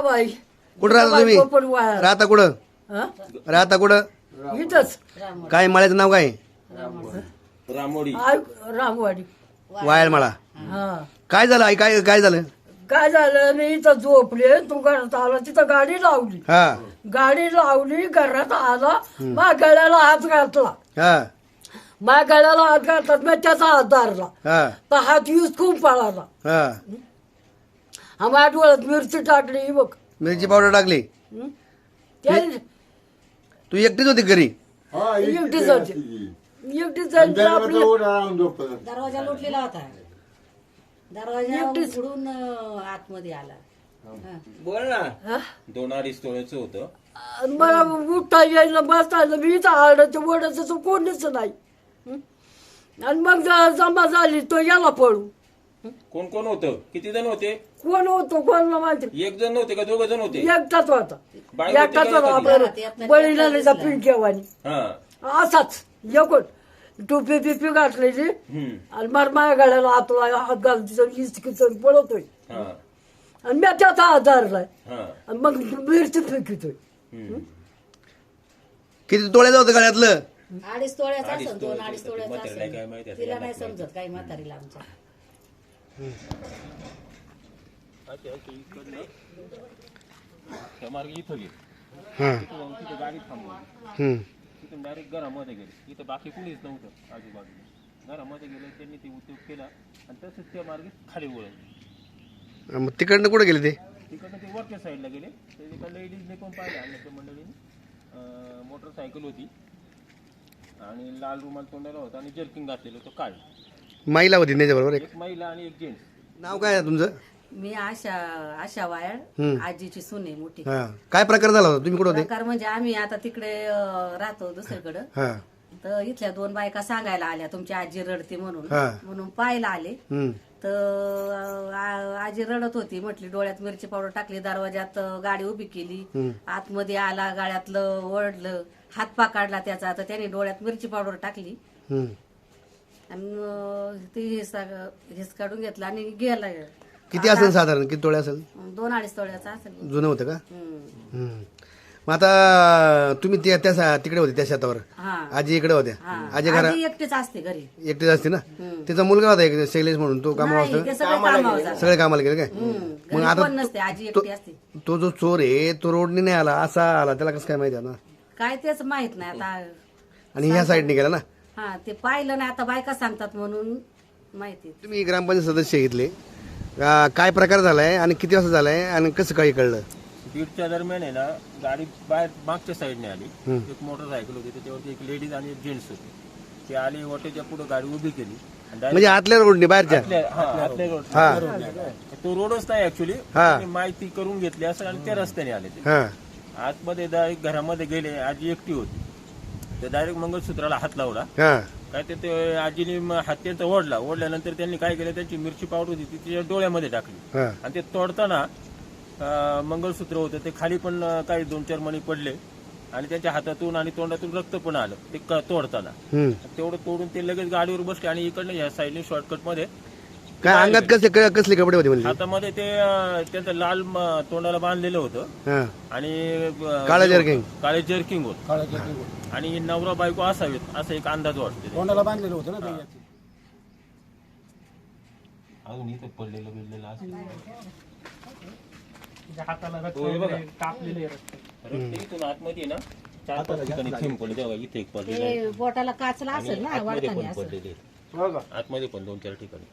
बाई कुठं राहता तुम्ही पण वाया राहता कुठं हा? राहता कुठं इथंच काय माळ्याचं नाव काय रामोडी रामवाडी वायलमाळा हा काय झालं आई काय काय झालं काय झालं मी इथं झोपले तू घरात आला तिथं गाडी लावली हा गाडी लावली घरात आला माझ्या गळ्याला हात घातला हा माझ्या गळ्याला हात घातला मी त्याचा हात धरला हा तर हात यूज खूप पळाला हा हा माझ्या डोळ्यात मिरची टाकली ही बघ मिरची पावडर टाकली हं? त्या- तू एकटीच होती घरी एकटीच होती एकटीच जायची आपली दरवाजा लोटलेला होता दरवाजा एकटीच. उघडून आतमध्ये आला हा. बोल ना हा? 2-2.5 तोळ्याचं होतं. आणि मला उठता येईना बसता येईना मी इथं आरडाचं वडाचं तर कोणीच नाही हं? आणि मग जमा झाली तो याला पळू कोण कोण होतं? किती जण होते? कोण होतो कोणाला माहिती एक जण नव्हते का 2 जण होते? एकटाच होता बाई होती एकटाच का होता एखादी? आपल्याला बळीला पिंकेवानी हा असाच एकूण टोपी बिपी घातलेली आणि मला माझ्या गाड्याला हातला हात घालून तिचं इचकीचं पळतोय हा आणि मी त्याचा हात धरलाय हा आणि मग मिरची फेकितोय किती तोळ्याचं होतं गळ्यातलं 2.5 तोळ्याचा अडीच असेल तोळ्याचं 2-2.5 होतं. तोळ्याचा म्हातारीला काय माहिती असेल आता, तिला यांना नाही काय समजत काही म्हातारीला आमच्या त्या मार्गे इथं गेले. हा तिथं गाडी थांबवली. हम्म. तिथून डायरेक्ट घरामध्ये गेले. इथं बाकी कुणीच नव्हतं आजूबाजूला. घरामध्ये गेले त्यांनी ते उद्योग केला आणि तसंच त्या मार्गे खाली वळवले. मग तिकडनं कुठं गेले ते तिकडनं ते वरच्या साईडला गेले. तर तिकडं लेडीजने पण पाहिलं आणण्याच्या मंडळीने मोटरसायकल होती आणि लाल रुमाल तोंडाला होता आणि जर्किंग घातलेलं होतं काळ. माईला होती त्याच्याबरोबर एक एक महिला आणि एक जेंट्स. नाव काय आहे तुमचं मी आशा वायर हम्म. आजीची सुने मोठी हा काय प्रकार झाला होता तुम्ही कुठं होते प्रकार म्हणजे आम्ही आता तिकडे राहतो दुसरीकडं हा तर इथल्या 2 बायका सांगायला आल्या तुमची आजी रडते हा. म्हणून पाहायला आले हम्म. तर आजी रडत होती म्हटली डोळ्यात मिरची पावडर टाकली दरवाजात गाडी उभी केली आतमध्ये आला गाड्यातलं ओढलं हातपा काढला त्याचा तर त्याने डोळ्यात मिरची पावडर टाकली हम्म. आणि ते हेच काढून घेतला आणि गेला किती असेल साधारण किती तोळे असेल 2-2.5 तोळ्याचा असेल जुनं होतं का हम्म. हम्म. मग आता तुम्ही तिकडे होते त्या शेतावर हा आजी इकडे होत्या हा. आजी घरा आजी एकटीच असते घरी एकटीच असते ना तिचा मुलगा होता एक शैलेश म्हणून तो कामावर नाही, असतो ते सगळे कामावर जातात. सगळे कामाला गेले काय घरी आता कोण नसते आजी एकटी असते तो जो चोर आहे तो रोडनी नाही आला असा आला त्याला कसं काय माहिती आहे ना काय तेच माहित नाही आता आणि ह्या साईडने गेला ना हा ते पाहिलं नाही आता बायका सांगतात म्हणून माहिती तुम्ही ग्रामपंचायत सदस्य घेतले काय प्रकार झालाय आणि किती वाजता झालाय आणि कसं काही कळलं 1:30च्या दरम्यान आहे ना गाडी बाहेर मागच्या साईडने आली. एक मोटरसायकल होती त्याच्यावरती एक लेडीज आणि एक जेंट्स होते. ते आले वाटेच्या पुढे गाडी उभी केली आणि म्हणजे आतल्या रोडने बाहेरच्या आतल्या रोड तो रोडच नाही ऍक्च्युली माहिती करून घेतली असं आणि त्या रस्त्याने आले ते हा आतमध्ये डायरेक्ट घरामध्ये गेले. आजी एकटी होती ते डायरेक्ट मंगळसूत्राला हात लावला. हा काय ते आजीने हात त्यांचा ओढल्यानंतर त्यांनी काय केलं त्यांची मिरची पावडर होती ती तिच्या डोळ्यामध्ये टाकली हा आणि ते तोडताना मंगळसूत्र होतं ते खाली पण काही 2-4 मणी पडले आणि त्यांच्या हातातून आणि तोंडातून रक्त पण आलं ते तोडताना. हम्म. तेवढं तोडून ते लगेच गाडीवर बसले आणि इकडनं ह्या साईडने शॉर्टकट मध्ये काय अंगात कसले कपडे होते म्हणजे हातामध्ये ते त्यांचं लाल तोंडाला बांधलेलं होतं हा आणि काळं जर्किंग. काळे जर्किंग होत आणि नवरा बायको असावेत असा एक अंदाज वाटतो. तोंडाला बांधलेलं होतं ना ते. अजून इथं पडलेलं बिडलेलं असं इथून आतमध्ये ना 4-5 ठिकाणी थेंब पडले तेव्हा इथे एक पडलेलं आहे. ते बोटाला काचला आणि असेल ना आतमध्ये वाढताना पण असं पडलेले आतमध्ये पण 2-4 ठिकाणी.